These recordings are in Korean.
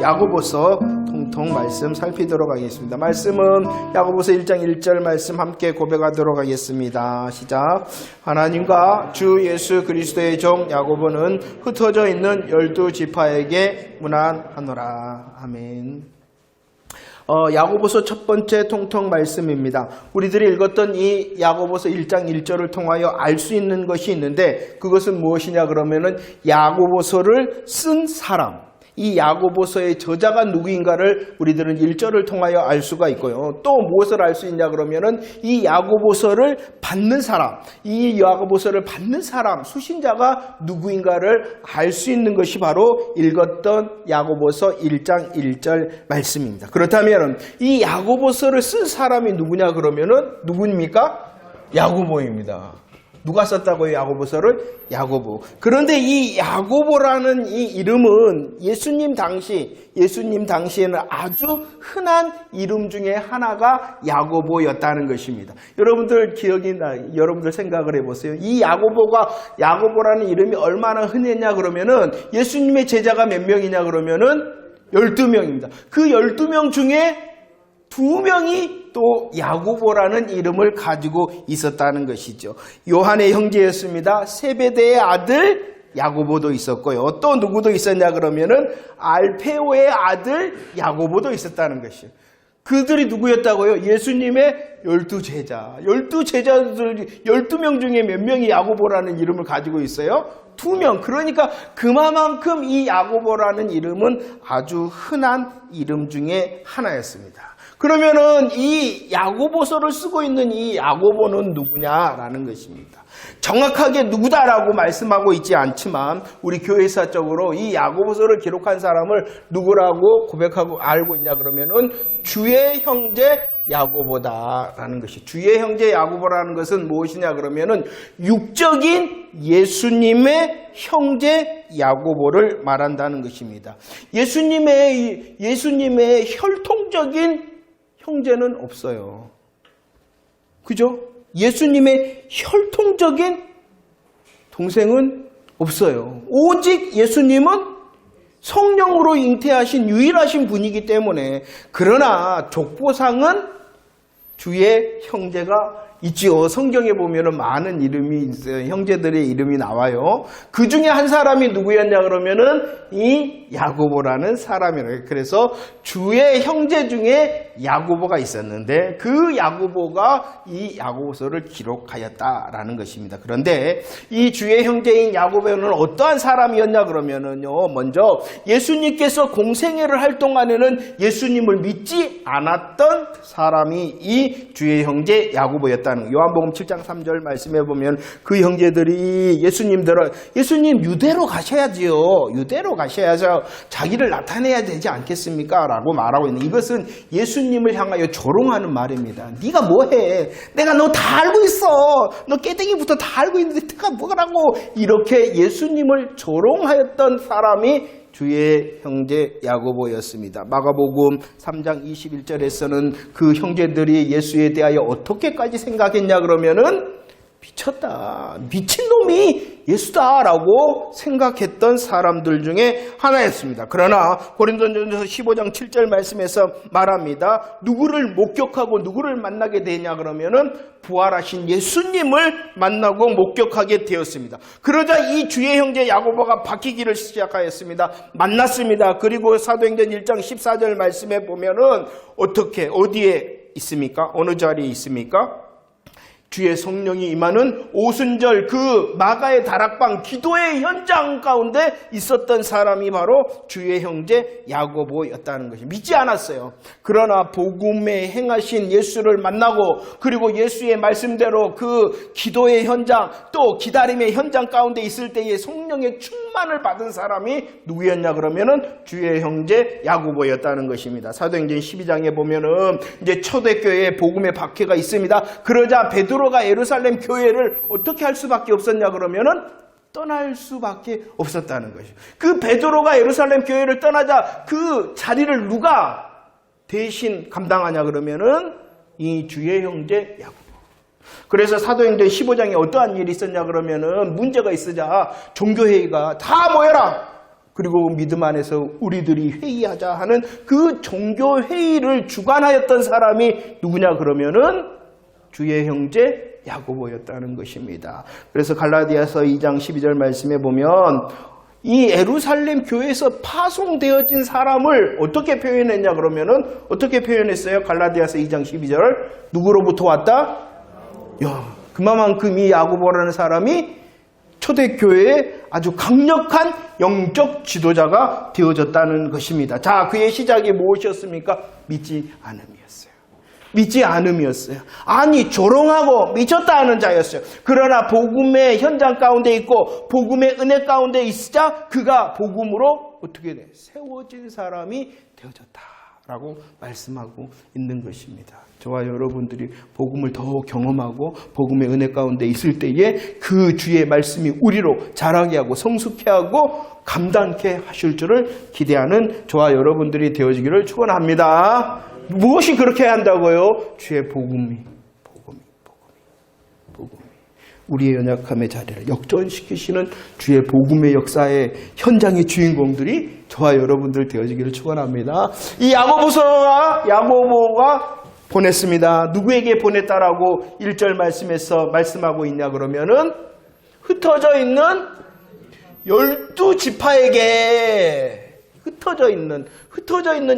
야고보서 통통 말씀 살피도록 하겠습니다. 말씀은 야고보서 1장 1절 말씀 함께 고백하도록 하겠습니다. 시작. 하나님과 주 예수 그리스도의 종 야고보는 흩어져 있는 12지파에게 문안하노라. 아멘. 야고보서 첫 번째 통통 말씀입니다. 우리들이 읽었던 이 야고보서 1장 1절을 통하여 알 수 있는 것이 있는데 그것은 무엇이냐 그러면은 야고보서를 쓴 사람, 이 야고보서의 저자가 누구인가를 우리들은 1절을 통하여 알 수가 있고요. 또 무엇을 알 수 있냐 그러면은 이 야고보서를 받는 사람, 이 야고보서를 받는 사람, 수신자가 누구인가를 알 수 있는 것이 바로 읽었던 야고보서 1장 1절 말씀입니다. 그렇다면 이 야고보서를 쓴 사람이 누구냐 그러면은 누구입니까? 야고보입니다. 누가 썼다고요? 야고보서를? 야고보. 그런데 이 야고보라는 이 이름은 예수님 당시에는 아주 흔한 이름 중에 하나가 야고보였다는 것입니다. 여러분들 여러분들 생각을 해보세요. 이 야고보라는 이름이 얼마나 흔했냐 그러면은 예수님의 제자가 몇 명이냐 그러면은 12명입니다. 그 12명 중에 2명이 또 야고보라는 이름을 가지고 있었다는 것이죠. 요한의 형제였습니다. 세베대의 아들 야고보도 있었고요. 또 누구도 있었냐 그러면은 알페오의 아들 야고보도 있었다는 것이에요. 그들이 누구였다고요? 예수님의 12제자. 12제자들 12명 중에 몇 명이 야고보라는 이름을 가지고 있어요? 2명. 그러니까 그만큼 이 야고보라는 이름은 아주 흔한 이름 중에 하나였습니다. 그러면은 이 야고보서를 쓰고 있는 이 야고보는 누구냐라는 것입니다. 정확하게 누구다라고 말씀하고 있지 않지만 우리 교회사적으로 이 야고보서를 기록한 사람을 누구라고 고백하고 알고 있냐 그러면은 주의 형제 야고보다라는 것이. 주의 형제 야고보라는 것은 무엇이냐 그러면은 육적인 예수님의 형제 야고보를 말한다는 것입니다. 예수님의 혈통적인 형제는 없어요. 그죠? 예수님의 혈통적인 동생은 없어요. 오직 예수님은 성령으로 잉태하신 유일하신 분이기 때문에. 그러나 족보상은 주의 형제가 있지요. 성경에 보면은 많은 이름이 있어요. 형제들의 이름이 나와요. 그 중에 한 사람이 누구였냐 그러면은 이 야고보라는 사람이에요. 그래서 주의 형제 중에 야고보가 있었는데 그 야고보가 이 야고보서를 기록하였다라는 것입니다. 그런데 이 주의 형제인 야고보는 어떠한 사람이었냐 그러면은요. 먼저 예수님께서 공생애를 할 동안에는 예수님을 믿지 않았던 사람이 이 주의 형제 야고보였다는 거예요. 요한복음 7장 3절 말씀해 보면 그 형제들이 예수님 유대로 가셔야지요. 유대로 가셔야죠. 자기를 나타내야 되지 않겠습니까? 라고 말하고 있는, 이것은 예수님을 향하여 조롱하는 말입니다. 네가 뭐해? 내가 너 다 알고 있어. 너 깨댕이부터 다 알고 있는데 네가 뭐라고. 이렇게 예수님을 조롱하였던 사람이 주의 형제 야고보였습니다. 마가복음 3장 21절에서는 그 형제들이 예수에 대하여 어떻게까지 생각했냐 그러면은 미쳤다, 미친놈이 예수다라고 생각했던 사람들 중에 하나였습니다. 그러나 고린도전서 15장 7절 말씀에서 말합니다. 누구를 목격하고 누구를 만나게 되냐 그러면은 부활하신 예수님을 만나고 목격하게 되었습니다. 그러자 이 주의 형제 야고보가 바뀌기를 시작하였습니다. 만났습니다. 그리고 사도행전 1장 14절 말씀에 보면은 어디에 있습니까? 어느 자리에 있습니까? 주의 성령이 임하는 오순절 그 마가의 다락방 기도의 현장 가운데 있었던 사람이 바로 주의 형제 야고보였다는 것이. 믿지 않았어요. 그러나 복음에 행하신 예수를 만나고 그리고 예수의 말씀대로 그 기도의 현장 또 기다림의 현장 가운데 있을 때에 성령의 충만을 받은 사람이 누구였냐 그러면은 주의 형제 야고보였다는 것입니다. 사도행전 12장에 보면은 이제 초대교회에 복음의 박해가 있습니다. 그러자 베드로가 예루살렘 교회를 어떻게 할 수밖에 없었냐 그러면은 떠날 수밖에 없었다는 것이죠. 그 베드로가 예루살렘 교회를 떠나자 그 자리를 누가 대신 감당하냐 그러면은 이 주의 형제 야고보. 그래서 사도행전 15장에 어떠한 일이 있었냐 그러면은 문제가 있으자 종교회의가 다 모여라. 그리고 믿음 안에서 우리들이 회의하자 하는 그 종교 회의를 주관하였던 사람이 누구냐 그러면은 주의 형제 야고보였다는 것입니다. 그래서 갈라디아서 2장 12절 말씀에 보면 이 예루살렘 교회에서 파송되어진 사람을 어떻게 표현했냐 그러면은 어떻게 표현했어요? 갈라디아서 2장 12절 누구로부터 왔다? 그만큼 이 야고보라는 사람이 초대교회의 아주 강력한 영적 지도자가 되어졌다는 것입니다. 자, 그의 시작이 무엇이었습니까? 믿지 않음이었어요. 믿지 않음이었어요. 아니, 조롱하고 미쳤다 하는 자였어요. 그러나 복음의 현장 가운데 있고 복음의 은혜 가운데 있자 그가 복음으로 어떻게 돼? 세워진 사람이 되어졌다라고 말씀하고 있는 것입니다. 저와 여러분들이 복음을 더 경험하고 복음의 은혜 가운데 있을 때에 그 주의 말씀이 우리로 자라게 하고 성숙해 하고 감당케 하실 줄을 기대하는 저와 여러분들이 되어지기를 축원합니다. 무엇이 그렇게 한다고요? 주의 복음이 우리의 연약함의 자리를 역전시키시는 주의 복음의 역사의 현장의 주인공들이 저와 여러분들 되어지기를 축원합니다. 이 야고보가 보냈습니다. 누구에게 보냈다라고 1절 말씀에서 말씀하고 있냐 그러면은 흩어져 있는 12지파에게 흩어져 있는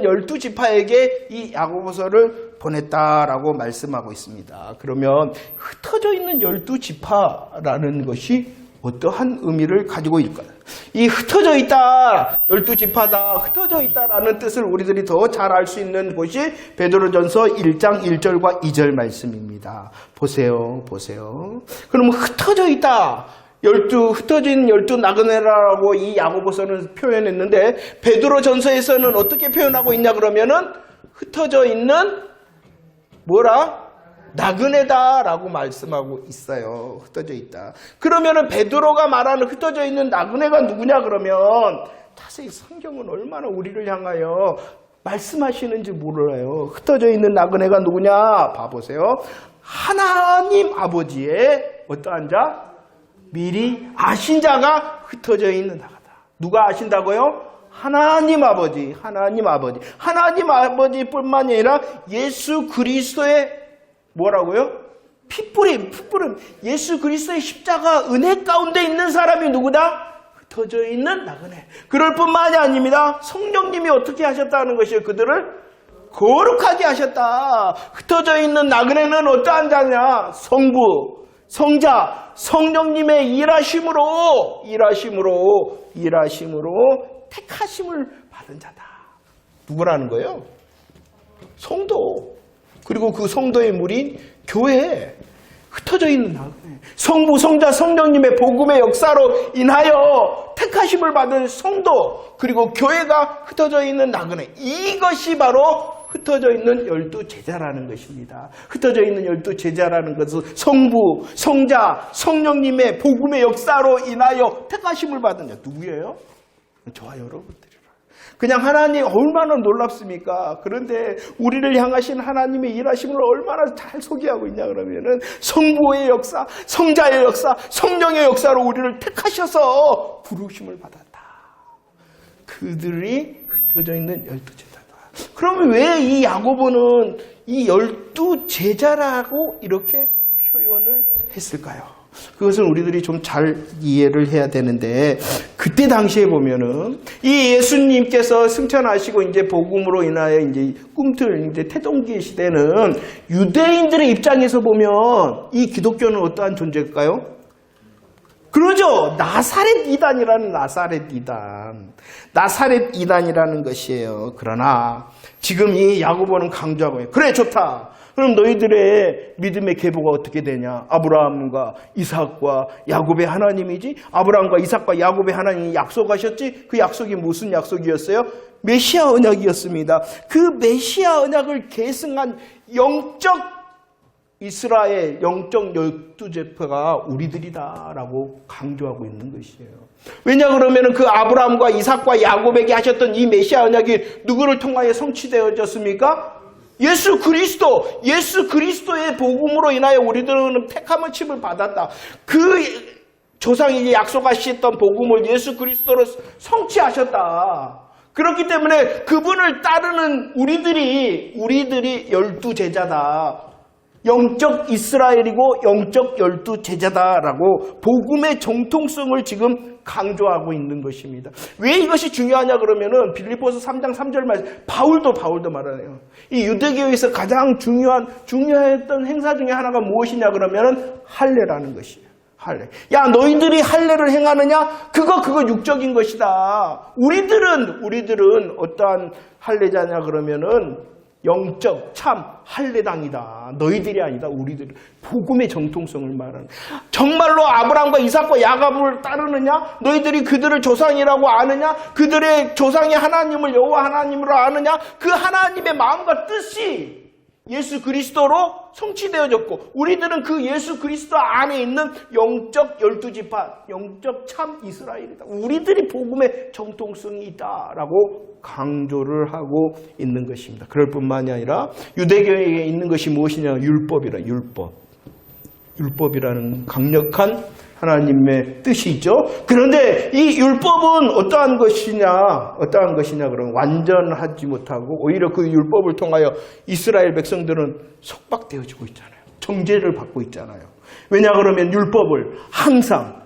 12지파에게 이 야고보서를 보냈다라고 말씀하고 있습니다. 그러면 흩어져 있는 12지파라는 것이 어떠한 의미를 가지고 있을까요? 이 흩어져 있다, 12지파다, 흩어져 있다라는 뜻을 우리들이 더 잘 알 수 있는 곳이 베드로전서 1장 1절과 2절 말씀입니다. 보세요. 그러면 흩어져 있다. 흩어진 12 나그네라고 이 야고보서는 표현했는데 베드로전서에서는 어떻게 표현하고 있냐 그러면은 흩어져 있는 나그네다라고 말씀하고 있어요. 흩어져 있다. 그러면은 베드로가 말하는 흩어져 있는 나그네가 누구냐 그러면 자세히 성경은 얼마나 우리를 향하여 말씀하시는지 몰라요. 흩어져 있는 나그네가 누구냐 봐보세요. 하나님 아버지의 어떠한 자? 미리 아신 자가 흩어져 있는 나가다. 누가 아신다고요? 하나님 아버지뿐만이 아니라 예수 그리스도의 뭐라고요? 핏부림. 예수 그리스도의 십자가 은혜 가운데 있는 사람이 누구다? 흩어져 있는 나그네. 그럴 뿐만이 아닙니다. 성령님이 어떻게 하셨다는 것이에요? 그들을 거룩하게 하셨다. 흩어져 있는 나그네는 어떠한 자냐? 성부, 성자, 성령님의 일하심으로 택하심을 받은 자다. 누구라는 거예요? 성도. 그리고 그 성도의 무리인 교회. 흩어져 있는 나그네. 성부, 성자, 성령님의 복음의 역사로 인하여 택하심을 받은 성도. 그리고 교회가 흩어져 있는 나그네. 이것이 바로 흩어져 있는 12제자라는 것입니다. 흩어져 있는 12제자라는 것은 성부, 성자, 성령님의 복음의 역사로 인하여 택하심을 받은 자. 누구예요? 저와 여러분들이라. 그냥 하나님 얼마나 놀랍습니까? 그런데 우리를 향하신 하나님의 일하심을 얼마나 잘 소개하고 있냐 그러면은 성부의 역사, 성자의 역사, 성령의 역사로 우리를 택하셔서 부르심을 받았다. 그들이 흩어져 있는 12제자다. 그러면 왜 이 야고보는 이 12제자라고 이렇게 표현을 했을까요? 그것은 우리들이 좀 잘 이해를 해야 되는데, 그때 당시에 보면은 이 예수님께서 승천하시고 이제 복음으로 인하여 이제 꿈틀 이제 태동기 시대는 유대인들의 입장에서 보면 이 기독교는 어떠한 존재일까요? 그러죠. 나사렛 이단이라는 것이에요. 그러나 지금 이 야고보는 강조하고 있어요. 그래, 좋다. 그럼 너희들의 믿음의 계보가 어떻게 되냐? 아브라함과 이삭과 야곱의 하나님이지? 아브라함과 이삭과 야곱의 하나님이 약속하셨지? 그 약속이 무슨 약속이었어요? 메시아 언약이었습니다. 그 메시아 언약을 계승한 영적 이스라엘, 영적 12제파가 우리들이다라고 강조하고 있는 것이에요. 왜냐 그러면 그 아브라함과 이삭과 야곱에게 하셨던 이 메시아 언약이 누구를 통하여 성취되어졌습니까? 예수 그리스도의 복음으로 인하여 우리들은 택함의 칩을 받았다. 그 조상이 약속하셨던 복음을 예수 그리스도로 성취하셨다. 그렇기 때문에 그분을 따르는 우리들이 12제자다. 영적 이스라엘이고 영적 12제자다라고 복음의 정통성을 지금 강조하고 있는 것입니다. 왜 이것이 중요하냐 그러면은 빌립보서 3장 3절 말씀 바울도 말하네요. 이 유대교에서 가장 중요했던 행사 중에 하나가 무엇이냐 그러면은 할례라는 것이에요. 할례. 야, 너희들이 할례를 행하느냐? 그거 육적인 것이다. 우리들은 어떠한 할례자냐 그러면은 영적 참 할례당이다. 너희들이 아니다. 우리들. 복음의 정통성을 말하는. 정말로 아브라함과 이삭과 야곱을 따르느냐? 너희들이 그들을 조상이라고 아느냐? 그들의 조상이 하나님을 여호와 하나님으로 아느냐? 그 하나님의 마음과 뜻이 예수 그리스도로 성취되어졌고 우리들은 그 예수 그리스도 안에 있는 영적 12지파, 영적 참 이스라엘이다. 우리들이 복음의 정통성이 있다라고 강조를 하고 있는 것입니다. 그럴 뿐만이 아니라 유대교에 있는 것이 무엇이냐? 율법이라. 율법이라는 강력한 하나님의 뜻이 있죠. 그런데 이 율법은 어떠한 것이냐 그러면 완전하지 못하고 오히려 그 율법을 통하여 이스라엘 백성들은 속박되어지고 있잖아요. 정죄를 받고 있잖아요. 왜냐 그러면 율법을 항상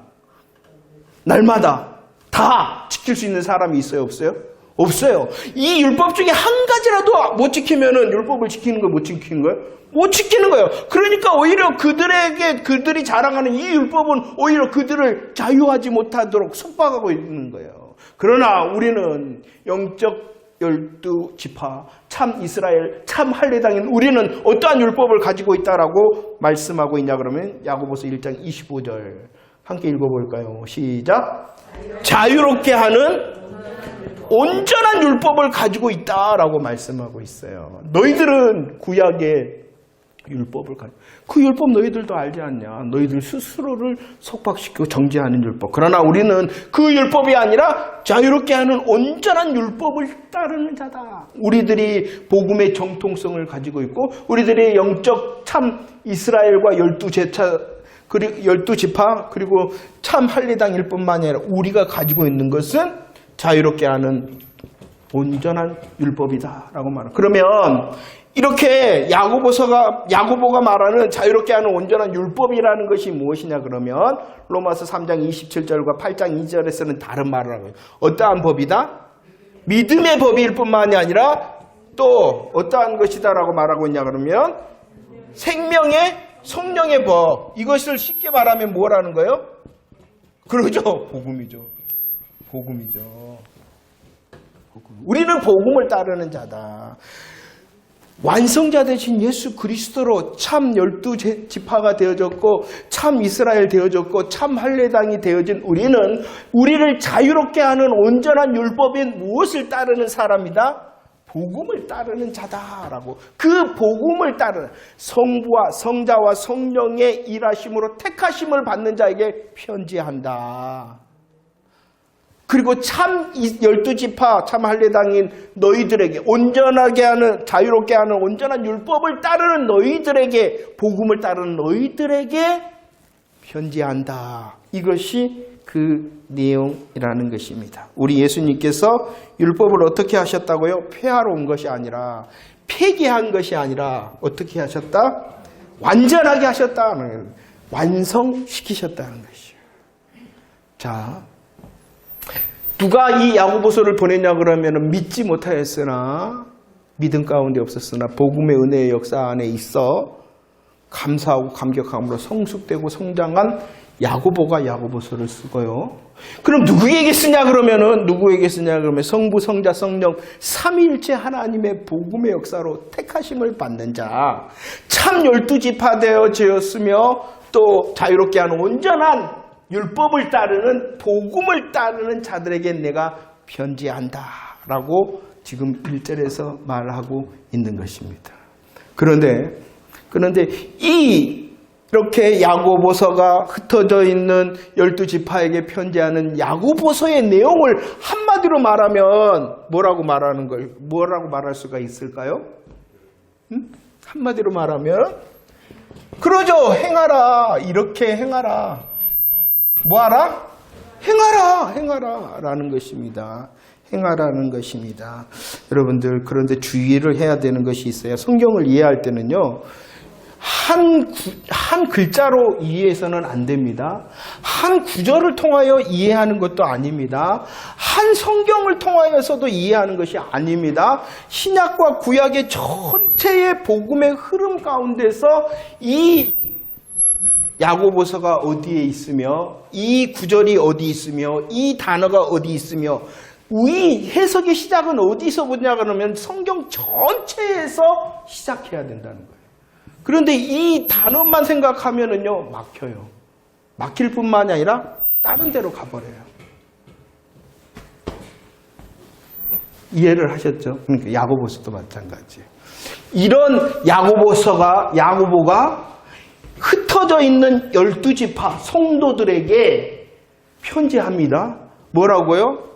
날마다 다 지킬 수 있는 사람이 있어요? 없어요? 없어요. 이 율법 중에 한 가지라도 못 지키면은 율법을 지키는 거예요? 못 지키는 거예요? 못 지키는 거예요. 그러니까 오히려 그들이 자랑하는 이 율법은 오히려 그들을 자유하지 못하도록 속박하고 있는 거예요. 그러나 우리는 영적 12지파, 참 이스라엘, 참 할례당인 우리는 어떠한 율법을 가지고 있다라고 말씀하고 있냐 그러면 야고보서 1장 25절 함께 읽어볼까요? 시작. 자유롭게 하는 온전한 율법을 가지고 있다라고 말씀하고 있어요. 너희들은 구약의 율법을 가지고 그 율법 너희들도 알지 않냐? 너희들 스스로를 속박시키고 정죄하는 율법. 그러나 우리는 그 율법이 아니라 자유롭게 하는 온전한 율법을 따르는 자다. 우리들이 복음의 정통성을 가지고 있고 우리들의 영적 참 이스라엘과 12지파 그리고 참 할례당일 뿐만 아니라 우리가 가지고 있는 것은 자유롭게 하는 온전한 율법이다라고 말합니다. 그러면 이렇게 야고보가 말하는 자유롭게 하는 온전한 율법이라는 것이 무엇이냐 그러면 로마서 3장 27절과 8장 2절에서는 다른 말을 하고 어떠한 법이다? 믿음의 법일 뿐만이 아니라 또 어떠한 것이다라고 말하고 있냐 그러면 생명의 성령의 법. 이것을 쉽게 말하면 뭐라는 거예요? 그러죠. 복음이죠. 우리는 복음을 따르는 자다. 완성자 되신 예수 그리스도로 참 12지파가 되어졌고 참 이스라엘 되어졌고 참 할례당이 되어진 우리를 자유롭게 하는 온전한 율법인 무엇을 따르는 사람이다? 복음을 따르는 자다라고. 그 복음을 따르는 성부와 성자와 성령의 일하심으로 택하심을 받는 자에게 편지한다. 그리고 참 12지파 참 할례당인 너희들에게 온전하게 하는 자유롭게 하는 온전한 율법을 따르는 너희들에게 복음을 따르는 너희들에게 편지한다. 이것이 그 내용이라는 것입니다. 우리 예수님께서 율법을 어떻게 하셨다고요? 폐하러 온 것이 아니라 폐기한 것이 아니라 어떻게 하셨다? 완전하게 하셨다는 완성시키셨다는 것이에요. 자, 누가 이 야고보서를 보냈냐 그러면 믿지 못하였으나 믿음 가운데 없었으나 복음의 은혜의 역사 안에 있어 감사하고 감격함으로 성숙되고 성장한 야고보가 야고보서를 쓰고요. 그럼 누구에게 쓰냐 그러면 성부, 성자, 성령 삼위일체 하나님의 복음의 역사로 택하심을 받는 자, 참 12지파 되어졌으며 또 자유롭게 하는 온전한 율법을 따르는 복음을 따르는 자들에게 내가 편지한다라고 지금 1절에서 말하고 있는 것입니다. 그런데 이렇게 야고보서가 흩어져 있는 12지파에게 편지하는 야고보서의 내용을 한마디로 말하면 뭐라고 말할 수가 있을까요? 한마디로 말하면 그러죠. 행하라. 이렇게 행하라. 뭐하라? 행하라, 행하라 라는 것입니다. 행하라는 것입니다. 여러분들, 그런데 주의를 해야 되는 것이 있어요. 성경을 이해할 때는요, 한 글자로 이해해서는 안 됩니다. 한 구절을 통하여 이해하는 것도 아닙니다. 한 성경을 통하여서도 이해하는 것이 아닙니다. 신약과 구약의 전체의 복음의 흐름 가운데서 이 야고보서가 어디에 있으며, 이 구절이 어디 있으며, 이 단어가 어디 있으며, 이 해석의 시작은 어디서 보냐 그러면 성경 전체에서 시작해야 된다는 거예요. 그런데 이 단어만 생각하면은요, 막혀요. 막힐 뿐만이 아니라 다른 데로 가버려요. 이해를 하셨죠? 그러니까 야고보서도 마찬가지예요. 이런 야고보가 흩어져 있는 12지파 성도들에게 편지합니다. 뭐라고요?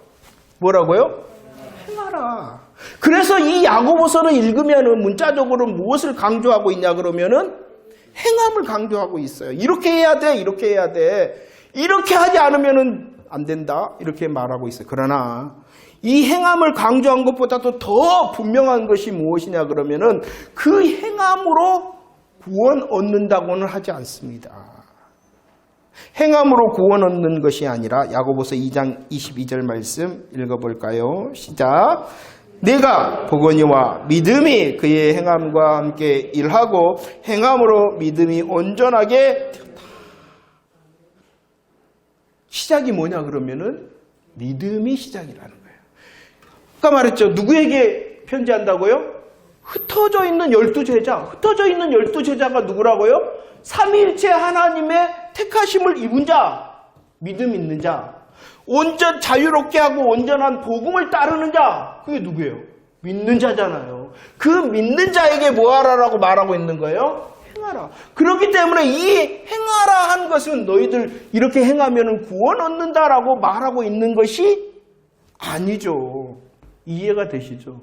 행하라. 그래서 이 야고보서를 읽으면은 문자적으로 무엇을 강조하고 있냐 그러면은 행함을 강조하고 있어요. 이렇게 해야 돼, 이렇게 해야 돼. 이렇게 하지 않으면은 안 된다. 이렇게 말하고 있어요. 그러나 이 행함을 강조한 것보다도 더 분명한 것이 무엇이냐 그러면은 그 행함으로 구원 얻는다고는 하지 않습니다. 행함으로 구원 얻는 것이 아니라 야고보서 2장 22절 말씀 읽어볼까요? 시작. 내가 보거니와 믿음이 그의 행함과 함께 일하고 행함으로 믿음이 온전하게 되었다. 시작이 뭐냐 그러면은 믿음이 시작이라는 거예요. 아까 말했죠. 누구에게 편지한다고요? 흩어져 있는 12제자. 흩어져 있는 12제자가 누구라고요? 삼위일체 하나님의 택하심을 입은 자, 믿음 있는 자, 온전 자유롭게 하고 온전한 복음을 따르는 자. 그게 누구예요? 믿는 자잖아요. 그 믿는 자에게 뭐하라라고 말하고 있는 거예요? 행하라. 그렇기 때문에 이 행하라 한 것은 너희들 이렇게 행하면 구원 얻는다라고 말하고 있는 것이 아니죠. 이해가 되시죠?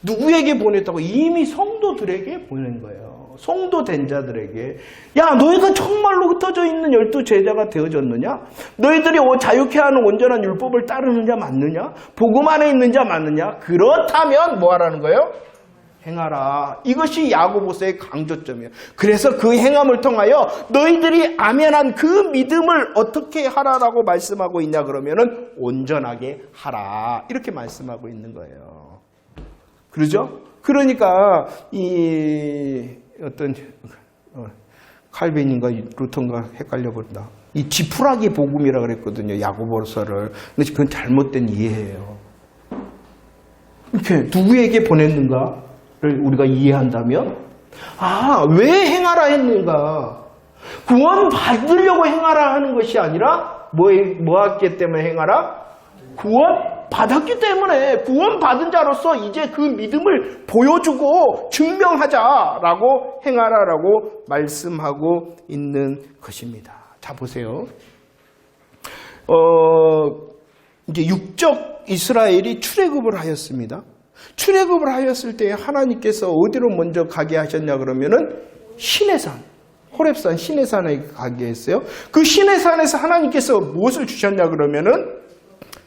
누구에게 보냈다고? 이미 성도들에게 보낸 거예요. 성도된 자들에게. 야, 너희가 정말로 흩어져 있는 12제자가 되어졌느냐? 너희들이 자유케 하는 온전한 율법을 따르는 자 맞느냐? 복음 안에 있는 자 맞느냐? 그렇다면 뭐 하라는 거예요? 행하라. 이것이 야고보서의 강조점이에요. 그래서 그 행함을 통하여 너희들이 아멘한 그 믿음을 어떻게 하라라고 말씀하고 있냐 그러면은 온전하게 하라. 이렇게 말씀하고 있는 거예요. 그러죠? 그러니까 어떤 칼빈인가 루터인가 헷갈려 버린다. 이 지푸라기 복음이라 그랬거든요. 야고보서를. 근데 그건 잘못된 이해예요. 이렇게 누구에게 보냈는가를 우리가 이해한다면, 왜 행하라 했는가? 구원 받으려고 행하라 하는 것이 아니라 뭐 하기 때문에 행하라? 구원 받았기 때문에 구원 받은 자로서 이제 그 믿음을 보여주고 증명하자라고 행하라라고 말씀하고 있는 것입니다. 자, 보세요. 이제 육적 이스라엘이 출애굽을 하였습니다. 출애굽을 하였을 때 하나님께서 어디로 먼저 가게 하셨냐 그러면은 시내산, 호렙산 시내산에 가게 했어요. 그 시내산에서 하나님께서 무엇을 주셨냐 그러면은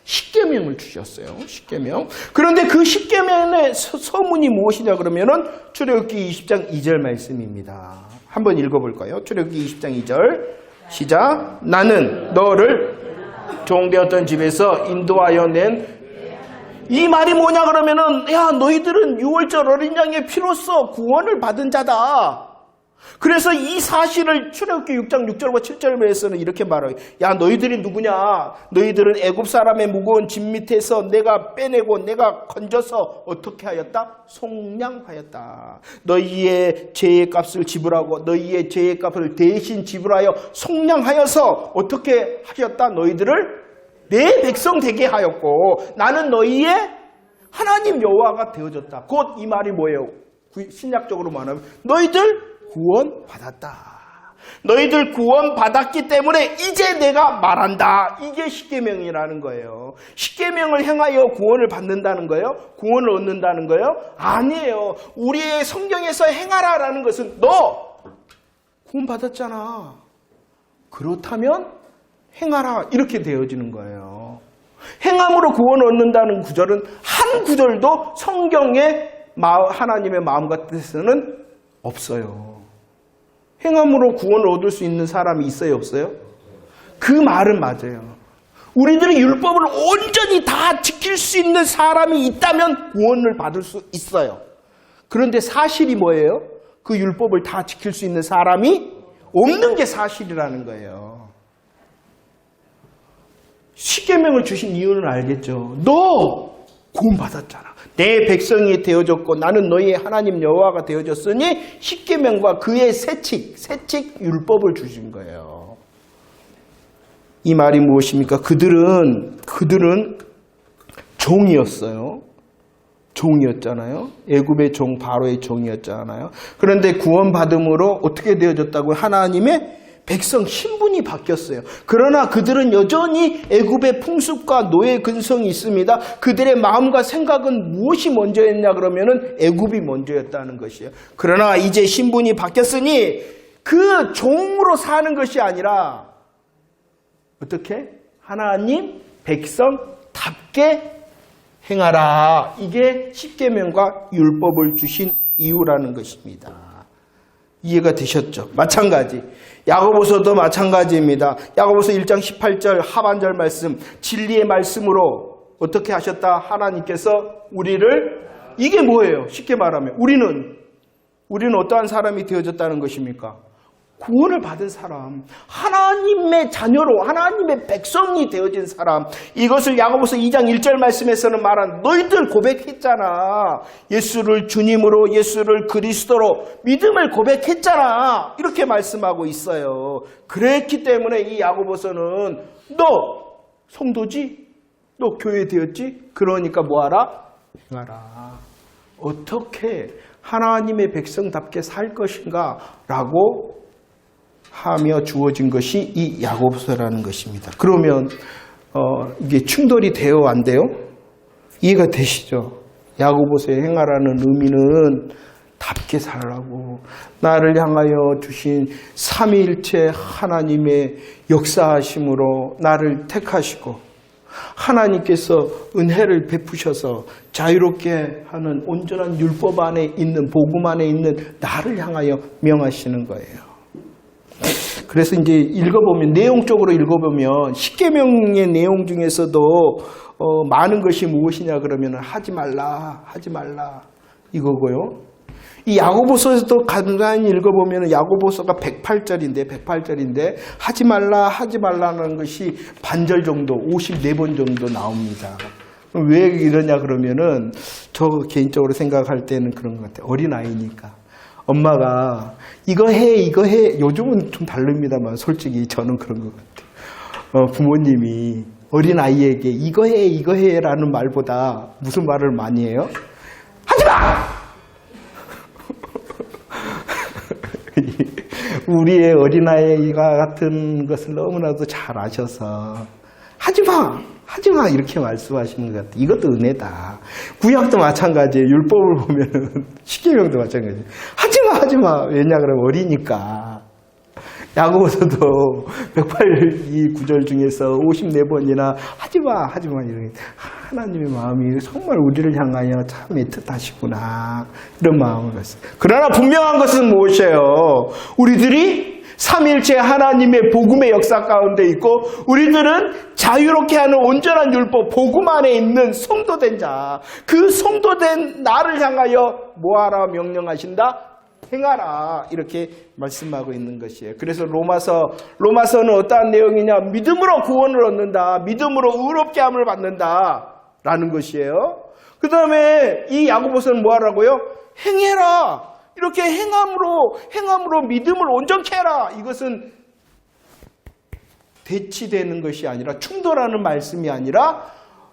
십계명을 주셨어요. 십계명. 그런데 그 십계명의 서문이 무엇이냐 그러면은 출애굽기 20장 2절 말씀입니다. 한번 읽어볼까요? 출애굽기 20장 2절 시작. 나는 너를 종되었던 집에서 인도하여 낸. 이 말이 뭐냐 그러면은, 야, 너희들은 6월절 어린 양의 피로써 구원을 받은 자다. 그래서 이 사실을 출애굽기 6장 6절과 7절에서는 이렇게 말해요. 야, 너희들이 누구냐? 너희들은 애굽 사람의 무거운 짐 밑에서 내가 빼내고 내가 건져서 어떻게 하였다? 속량하였다. 너희의 죄의 값을 지불하고 너희의 죄의 값을 대신 지불하여 속량하여서 어떻게 하셨다? 너희들을 내 백성 되게 하였고 나는 너희의 하나님 여호와가 되어졌다. 곧 이 말이 뭐예요? 신약적으로 말하면 너희들 구원 받았다. 너희들 구원 받았기 때문에 이제 내가 말한다. 이게 십계명이라는 거예요. 십계명을 행하여 구원을 받는다는 거예요? 구원을 얻는다는 거예요? 아니에요. 우리의 성경에서 행하라라는 것은 너 구원 받았잖아. 그렇다면 행하라 이렇게 되어지는 거예요. 행함으로 구원을 얻는다는 구절은 한 구절도 성경에 하나님의 마음과 뜻에는 없어요. 행함으로 구원을 얻을 수 있는 사람이 있어요, 없어요? 그 말은 맞아요. 우리들이 율법을 온전히 다 지킬 수 있는 사람이 있다면 구원을 받을 수 있어요. 그런데 사실이 뭐예요? 그 율법을 다 지킬 수 있는 사람이 없는 게 사실이라는 거예요. 십계명을 주신 이유는 알겠죠? 너 구원받았잖아. 내 백성이 되어졌고 나는 너희의 하나님 여호와가 되어졌으니 십계명과 그의 세칙 율법을 주신 거예요. 이 말이 무엇입니까? 그들은 종이었어요. 종이었잖아요. 애굽의 종, 바로의 종이었잖아요. 그런데 구원받음으로 어떻게 되어졌다고요? 하나님의 백성 신분이 바뀌었어요. 그러나 그들은 여전히 애굽의 풍습과 노예 근성이 있습니다. 그들의 마음과 생각은 무엇이 먼저였냐 그러면은 애굽이 먼저였다는 것이에요. 그러나 이제 신분이 바뀌었으니 그 종으로 사는 것이 아니라 어떻게? 하나님 백성답게 행하라. 이게 십계명과 율법을 주신 이유라는 것입니다. 이해가 되셨죠? 마찬가지. 야고보서도 마찬가지입니다. 야고보서 1장 18절 하반절 말씀, 진리의 말씀으로 어떻게 하셨다? 하나님께서 우리를, 이게 뭐예요? 쉽게 말하면 우리는 어떠한 사람이 되어졌다는 것입니까? 구원을 받은 사람, 하나님의 자녀로 하나님의 백성이 되어진 사람. 이것을 야고보서 2장 1절 말씀에서는 말한 너희들 고백했잖아. 예수를 주님으로, 예수를 그리스도로 믿음을 고백했잖아. 이렇게 말씀하고 있어요. 그랬기 때문에 이 야고보서는 너 성도지? 너 교회 되었지? 그러니까 뭐하라? 행하라. 어떻게 하나님의 백성답게 살 것인가? 라고 하며 주어진 것이 이 야고보서라는 것입니다. 그러면 이게 충돌이 돼요, 안 돼요? 이해가 되시죠? 야고보서에 행하라는 의미는 답게 살라고, 나를 향하여 주신 삼위일체 하나님의 역사하심으로 나를 택하시고 하나님께서 은혜를 베푸셔서 자유롭게 하는 온전한 율법 안에 있는, 복음 안에 있는 나를 향하여 명하시는 거예요. 그래서 이제 읽어보면, 내용적으로 읽어보면 십계명의 내용 중에서도 많은 것이 무엇이냐 그러면 하지 말라 이거고요. 이 야고보서에서도 간간히 읽어보면 야고보서가 108절인데 하지 말라는 것이 반절 정도, 54번 정도 나옵니다. 왜 이러냐 그러면은 저 개인적으로 생각할 때는 그런 것 같아요. 어린아이니까. 엄마가 이거 해. 요즘은 좀 다릅니다만 솔직히 저는 그런 것 같아요. 부모님이 어린아이에게 이거 해 라는 말보다 무슨 말을 많이 해요? 하지 마! 우리의 어린아이가 같은 것을 너무나도 잘 아셔서 하지 마 이렇게 말씀하시는 것 같아요. 이것도 은혜다. 구약도 마찬가지예요. 율법을 보면은 십계명도 마찬가지예요. 하지 마. 왜냐 그러면 어리니까. 야고보서도 108구절 중에서 54번이나 하지 마 이런, 하나님의 마음이 정말 우리를 향하여 참 애틋하시구나 이런 마음을 가졌어요. 그러나 분명한 것은 무엇이에요? 우리들이 삼위일체 하나님의 복음의 역사 가운데 있고 우리들은 자유롭게 하는 온전한 율법, 복음 안에 있는 성도된 자, 그 성도된 나를 향하여 뭐하라 명령하신다? 행하라, 이렇게 말씀하고 있는 것이에요. 그래서 로마서는 어떠한 내용이냐? 믿음으로 구원을 얻는다, 믿음으로 의롭게 함을 받는다 라는 것이에요. 그 다음에 이 야고보서는 뭐하라고요? 행해라. 이렇게 행함으로 믿음을 온전케 해라. 이것은 대치되는 것이 아니라, 충돌하는 말씀이 아니라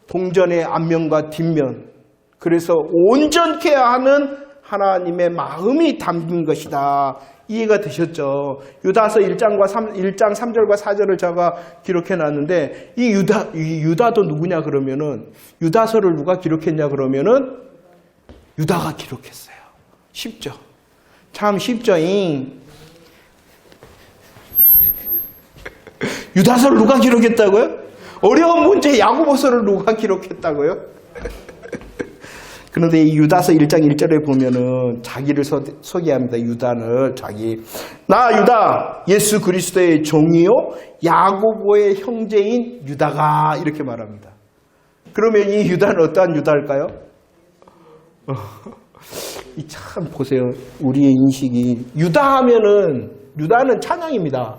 동전의 앞면과 뒷면, 그래서 온전케 하는 하나님의 마음이 담긴 것이다. 이해가 되셨죠? 유다서 1장 3절과 4절을 제가 기록해 놨는데, 이 유다도 누구냐 그러면은, 유다서를 누가 기록했냐 그러면은 유다가 기록했어요. 쉽죠? 참 쉽죠잉. 유다서를 누가 기록했다고요? 어려운 문제 야고보서를 누가 기록했다고요? 그런데 이 유다서 1장 1절에 보면은 자기를 소개합니다. 유다는 나 유다 예수 그리스도의 종이요 야고보의 형제인 유다가 이렇게 말합니다. 그러면 이 유다는 어떠한 유다일까요? 참 보세요. 우리의 인식이 유다는 찬양입니다.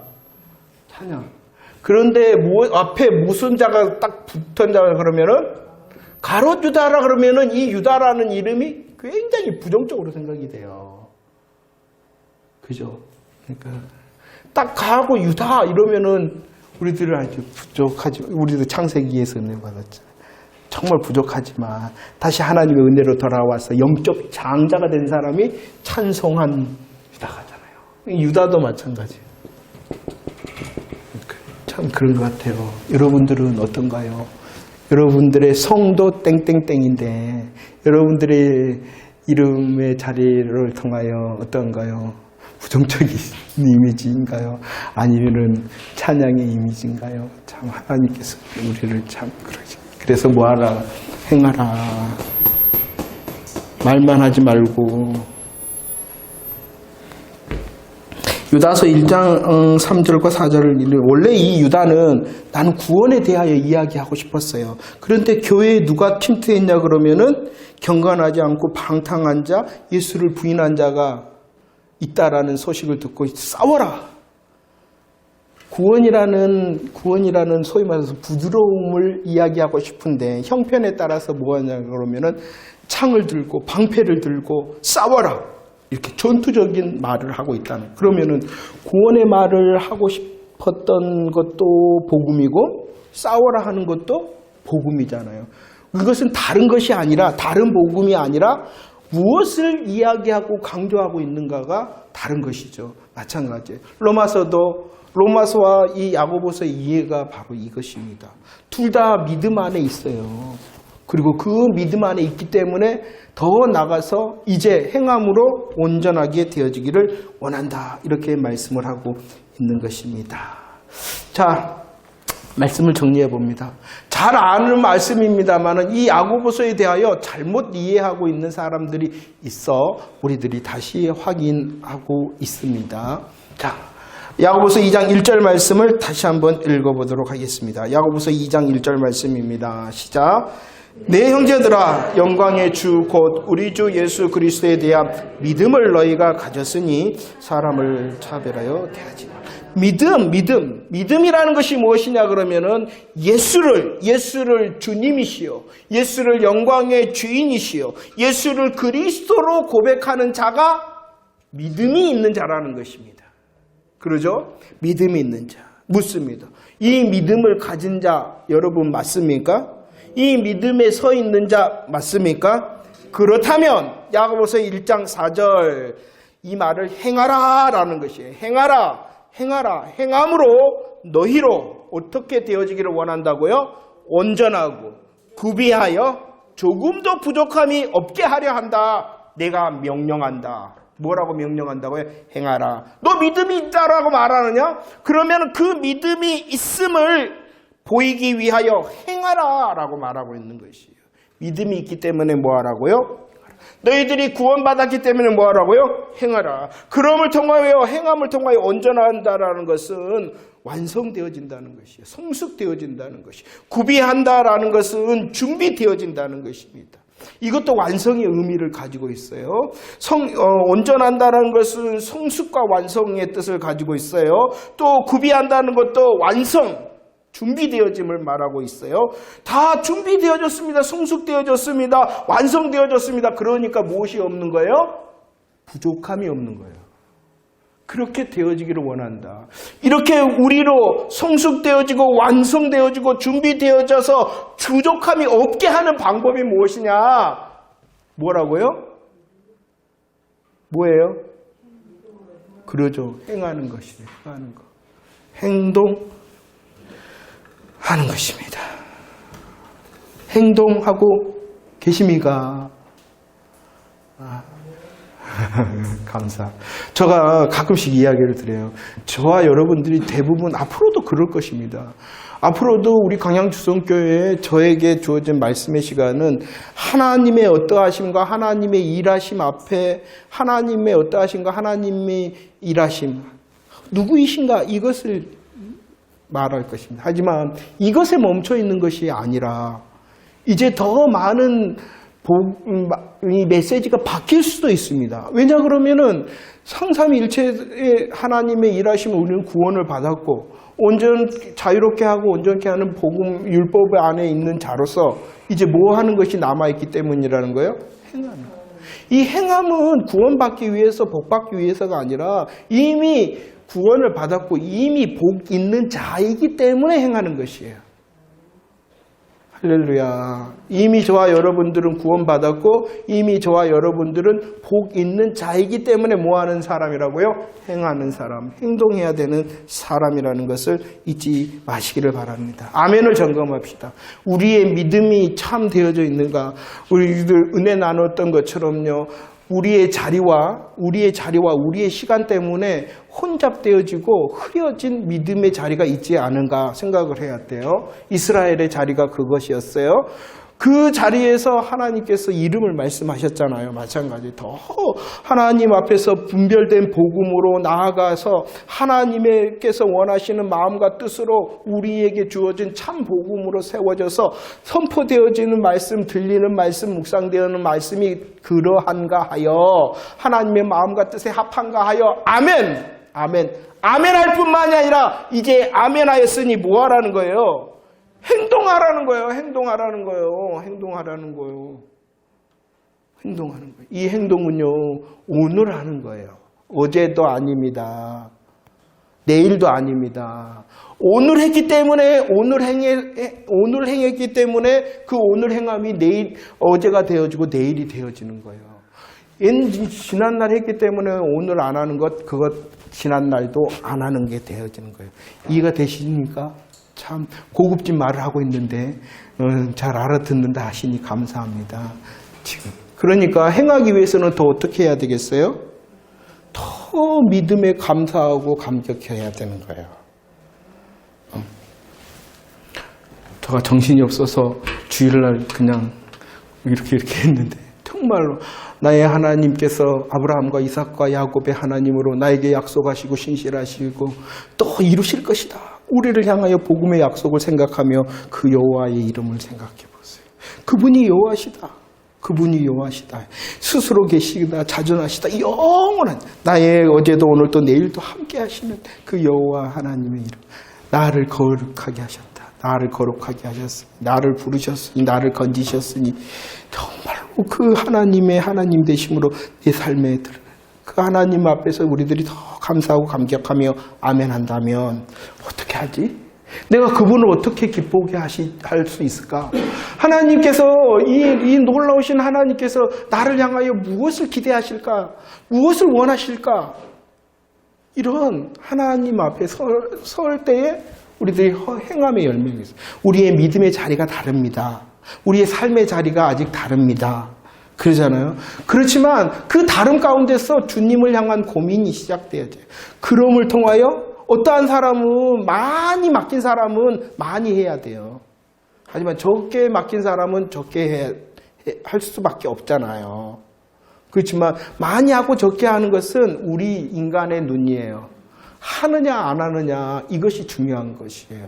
찬양. 그런데 앞에 무슨 자가 딱 붙은 자가 그러면은 가롯 유다라 그러면은 이 유다라는 이름이 굉장히 부정적으로 생각이 돼요. 그죠? 그러니까 딱 가고 유다 이러면은 우리들은 아주 부족하지. 우리도 창세기에서 은혜 받았잖아요. 정말 부족하지만 다시 하나님의 은혜로 돌아와서 영적 장자가 된 사람이 찬송한 유다가잖아요. 유다도 마찬가지예요. 참 그런 것 같아요. 여러분들은 어떤가요? 여러분들의 성도 땡땡땡인데 여러분들의 이름의 자리를 통하여 어떤가요? 부정적인 이미지인가요? 아니면은 찬양의 이미지인가요? 참 하나님께서 우리를 참 그래서 뭐하라? 행하라. 말만 하지 말고. 유다서 1장 3절과 4절을 읽는 원래 이 유다는 나는 구원에 대하여 이야기하고 싶었어요. 그런데 교회에 누가 침투했냐 그러면은 경건하지 않고 방탕한 자, 예수를 부인한 자가 있다라는 소식을 듣고 싸워라. 구원이라는 소위 말해서 부드러움을 이야기하고 싶은데 형편에 따라서 뭐하냐 그러면은 창을 들고 방패를 들고 싸워라. 이렇게 전투적인 말을 하고 있다는. 그러면은 구원의 말을 하고 싶었던 것도 복음이고 싸워라 하는 것도 복음이잖아요. 그것은 다른 복음이 아니라 무엇을 이야기하고 강조하고 있는가가 다른 것이죠. 마찬가지예요. 로마서와 이 야고보서의 이해가 바로 이것입니다. 둘 다 믿음 안에 있어요. 그리고 그 믿음 안에 있기 때문에 더 나가서 이제 행함으로 온전하게 되어지기를 원한다. 이렇게 말씀을 하고 있는 것입니다. 자, 말씀을 정리해 봅니다. 잘 아는 말씀입니다만 이 야고보서에 대하여 잘못 이해하고 있는 사람들이 있어 우리들이 다시 확인하고 있습니다. 자, 야고보서 2장 1절 말씀을 다시 한번 읽어보도록 하겠습니다. 야고보서 2장 1절 말씀입니다. 시작. 내 형제들아 영광의 주 곧 우리 주 예수 그리스도에 대한 믿음을 너희가 가졌으니 사람을 차별하여 대하지 마. 믿음이라는 것이 무엇이냐 그러면은 예수를 주님이시요, 예수를 영광의 주인이시요, 예수를 그리스도로 고백하는 자가 믿음이 있는 자라는 것입니다. 그러죠? 믿음이 있는 자. 묻습니다. 이 믿음을 가진 자 여러분 맞습니까? 이 믿음에 서 있는 자 맞습니까? 그렇다면 야고보서 1장 4절 이 말을 행하라 라는 것이에요. 행하라. 행함으로 너희로 어떻게 되어지기를 원한다고요? 온전하고 구비하여 조금도 부족함이 없게 하려 한다. 내가 명령한다. 뭐라고 명령한다고요? 행하라. 너 믿음이 있다라고 말하느냐? 그러면 그 믿음이 있음을 보이기 위하여 행하라 라고 말하고 있는 것이에요. 믿음이 있기 때문에 뭐 하라고요? 너희들이 구원받았기 때문에 뭐 하라고요? 행하라. 행함을 통하여 온전한다라는 것은 완성되어진다는 것이에요. 성숙되어진다는 것이. 구비한다라는 것은 준비되어진다는 것입니다. 이것도 완성의 의미를 가지고 있어요. 온전한다는 것은 성숙과 완성의 뜻을 가지고 있어요. 또 구비한다는 것도 완성, 준비되어짐을 말하고 있어요. 다 준비되어졌습니다. 성숙되어졌습니다. 완성되어졌습니다. 그러니까 무엇이 없는 거예요? 부족함이 없는 거예요. 그렇게 되어지기를 원한다. 이렇게 우리로 성숙되어지고 완성되어지고 준비되어져서 부족함이 없게 하는 방법이 무엇이냐? 뭐라고요? 뭐예요? 그러죠. 행하는 것이에요. 행하는 거. 행동하는 것입니다. 행동하고 계십니까? 감사. 제가 가끔씩 이야기를 드려요. 저와 여러분들이 대부분 앞으로도 그럴 것입니다. 앞으로도 우리 강양주성교회에 저에게 주어진 말씀의 시간은 하나님의 어떠하심과 하나님의 일하심 앞에 하나님의 어떠하심과 하나님의 일하심 누구이신가 이것을 말할 것입니다. 하지만 이것에 멈춰 있는 것이 아니라 이제 더 많은 이 메시지가 바뀔 수도 있습니다. 왜냐 그러면은 상삼일체의 하나님의 일하심을 우리는 구원을 받았고 온전 자유롭게 하고 온전케 하는 복음 율법 안에 있는 자로서 이제 뭐 하는 것이 남아있기 때문이라는 거예요? 행하는 거예요. 이 행함은 구원받기 위해서 복받기 위해서가 아니라 이미 구원을 받았고 이미 복 있는 자이기 때문에 행하는 것이에요. 할렐루야. 이미 저와 여러분들은 구원받았고 이미 저와 여러분들은 복 있는 자이기 때문에 뭐하는 사람이라고요? 행하는 사람, 행동해야 되는 사람이라는 것을 잊지 마시기를 바랍니다. 아멘을 점검합시다. 우리의 믿음이 참 되어져 있는가? 우리들 은혜 나눴던 것처럼요. 우리의 자리와 우리의 시간 때문에 혼잡되어지고 흐려진 믿음의 자리가 있지 않은가 생각을 해야 돼요. 이스라엘의 자리가 그것이었어요. 그 자리에서 하나님께서 이름을 말씀하셨잖아요. 마찬가지 더 하나님 앞에서 분별된 복음으로 나아가서 하나님께서 원하시는 마음과 뜻으로 우리에게 주어진 참 복음으로 세워져서 선포되어지는 말씀, 들리는 말씀, 묵상되는 말씀이 그러한가 하여 하나님의 마음과 뜻에 합한가 하여 아멘! 아멘! 아멘할 뿐만이 아니라 이제 아멘하였으니 뭐하라는 거예요? 행동하라는 거예요. 행동하라는 거예요. 행동하라는 거예요. 행동하는 거예요. 이 행동은요, 오늘 하는 거예요. 어제도 아닙니다. 내일도 아닙니다. 오늘 했기 때문에, 오늘 행했기 때문에 그 오늘 행함이 어제가 되어지고 내일이 되어지는 거예요. 지난날 했기 때문에 오늘 안 하는 것, 그것 지난날도 안 하는 게 되어지는 거예요. 이해가 되십니까? 참 고급진 말을 하고 있는데 잘 알아듣는다 하시니 감사합니다. 지금 그러니까 행하기 위해서는 더 어떻게 해야 되겠어요? 더 믿음에 감사하고 감격해야 되는 거예요. 제가 정신이 없어서 주일날 그냥 이렇게 했는데 정말로 나의 하나님께서 아브라함과 이삭과 야곱의 하나님으로 나에게 약속하시고 신실하시고 또 이루실 것이다. 우리를 향하여 복음의 약속을 생각하며 그 여호와의 이름을 생각해 보세요. 그분이 여호와시다. 그분이 여호와시다. 스스로 계시다. 자존하시다. 영원한 나의 어제도 오늘도 내일도 함께 하시는 그 여호와 하나님의 이름. 나를 거룩하게 하셨다. 나를 거룩하게 하셨으니 나를 부르셨으니 나를 건지셨으니 정말로 그 하나님의 하나님 되심으로 내 삶에 그 하나님 앞에서 우리들이 더 감사하고 감격하며 아멘 한다면 어떻게 하지? 내가 그분을 어떻게 기쁘게 할 수 있을까? 하나님께서 이 놀라우신 하나님께서 나를 향하여 무엇을 기대하실까? 무엇을 원하실까? 이런 하나님 앞에 설 때에 우리들이 행함의 열매가 있어요. 우리의 믿음의 자리가 다릅니다. 우리의 삶의 자리가 아직 다릅니다. 그러잖아요. 그렇지만 그 다름 가운데서 주님을 향한 고민이 시작되어져요. 그럼을 통하여 어떠한 사람은 많이 맡긴 사람은 많이 해야 돼요. 하지만 적게 맡긴 사람은 적게 할 수밖에 없잖아요. 그렇지만 많이 하고 적게 하는 것은 우리 인간의 눈이에요. 하느냐 안 하느냐 이것이 중요한 것이에요.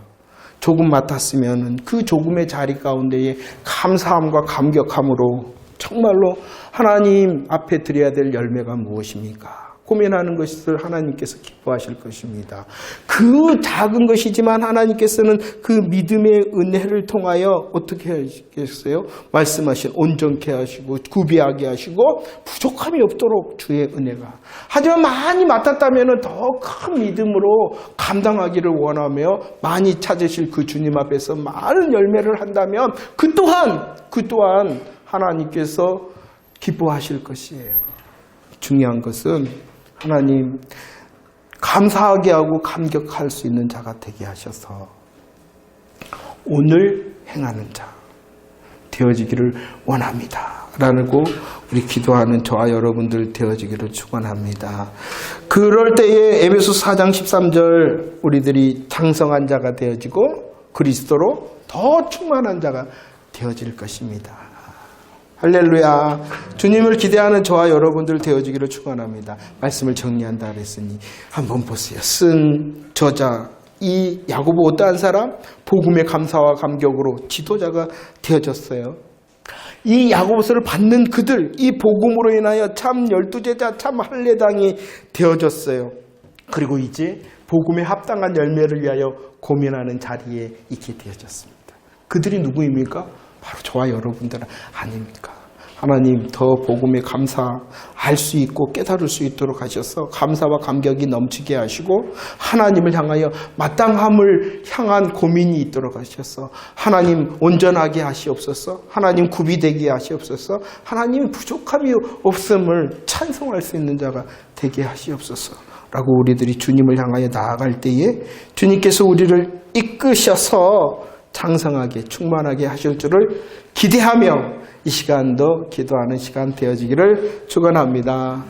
조금 맡았으면 그 조금의 자리 가운데에 감사함과 감격함으로 정말로 하나님 앞에 드려야 될 열매가 무엇입니까? 고민하는 것을 하나님께서 기뻐하실 것입니다. 그 작은 것이지만 하나님께서는 그 믿음의 은혜를 통하여 어떻게 하시겠어요? 말씀하신 온전케 하시고 구비하게 하시고 부족함이 없도록 주의 은혜가. 하지만 많이 맡았다면 더 큰 믿음으로 감당하기를 원하며 많이 찾으실 그 주님 앞에서 많은 열매를 한다면 그 또한 하나님께서 기뻐하실 것이에요. 중요한 것은 하나님 감사하게 하고 감격할 수 있는 자가 되게 하셔서 오늘 행하는 자 되어지기를 원합니다. 라고 우리 기도하는 저와 여러분들 되어지기를 축원합니다. 그럴 때에 에베소 4장 13절 우리들이 장성한 자가 되어지고 그리스도로 더 충만한 자가 되어질 것입니다. 할렐루야. 주님을 기대하는 저와 여러분들 되어지기를 축원합니다. 말씀을 정리한다 그랬으니 한번 보세요. 쓴 저자 이 야고보 어떠한 사람? 복음의 감사와 감격으로 지도자가 되어졌어요. 이 야고보서를 받는 그들, 이 복음으로 인하여 참 열두제자, 참 할례당이 되어졌어요. 그리고 이제 복음에 합당한 열매를 위하여 고민하는 자리에 있게 되어졌습니다. 그들이 누구입니까? 바로 저와 여러분들 아닙니까? 하나님 더 복음에 감사할 수 있고 깨달을 수 있도록 하셔서 감사와 감격이 넘치게 하시고 하나님을 향하여 마땅함을 향한 고민이 있도록 하셔서 하나님 온전하게 하시옵소서, 하나님 구비되게 하시옵소서, 하나님 부족함이 없음을 찬송할 수 있는 자가 되게 하시옵소서 라고 우리들이 주님을 향하여 나아갈 때에 주님께서 우리를 이끄셔서 장성하게 충만하게 하실 줄을 기대하며 이 시간도 기도하는 시간 되어지기를 축원합니다.